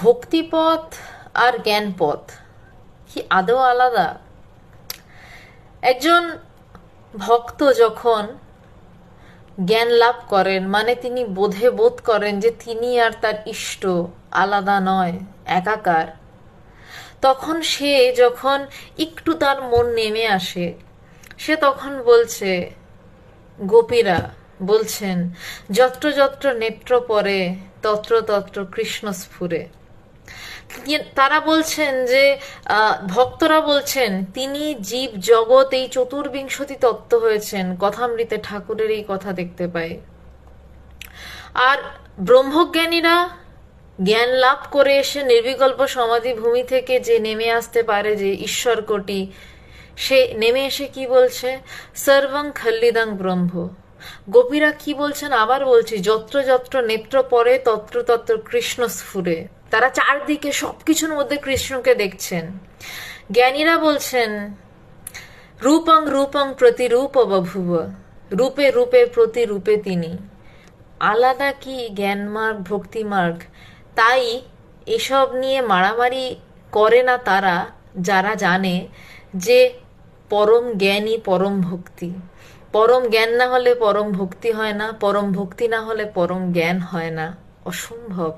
ভক্তিপথ আর জ্ঞানপথ কি আদৌ আলাদা? একজন ভক্ত যখন জ্ঞান লাভ করেন, মানে তিনি বোধ করেন যে তিনি আর তার ইষ্ট আলাদা নয়, একাকার, তখন সে যখন একটু তার মন নেমে আসে, সে তখন বলছে, গোপীরা বলছেন, যত্র যত্র নেত্র পরে তত্র তত্র কৃষ্ণ স্ফুরে। তারা বলছেন যে ভক্তরা বলছেন তিনি জীব জগৎ এই চতুর্বিংশতি তত্ত্ব হয়েছেন, কথামৃতে ঠাকুরের এই কথা দেখতে পায়। আর ব্রহ্মজ্ঞানীরা জ্ঞান লাভ করে এসে নির্বিকল্প সমাধি ভূমি থেকে যে নেমে আসতে পারে, যে ঈশ্বর কোটি, সে নেমে এসে কি বলছে, সর্বং খল্লিদং ব্রহ্ম। গোপীরা কি বলছেন, আবার বলছি, যত্র যত্র নেত্র পরে তত্র তত্র কৃষ্ণ স্ফুরে। তারা চারদিকে সবকিছুর মধ্যে কৃষ্ণকে দেখছেন। জ্ঞানীরা বলছেন, রূপং রূপং প্রতিরূপ বভুব, রূপে রূপে প্রতিরূপে তিনি। আলাদা কি জ্ঞান মার্গ ভক্তি মার্গ? তাই এসব নিয়ে মারামারি করে না তারা, যারা জানে যে পরম জ্ঞানই পরম ভক্তি। পরম জ্ঞান না হলে পরম ভক্তি হয় না, পরম ভক্তি না হলে পরম জ্ঞান হয় না। অসম্ভব।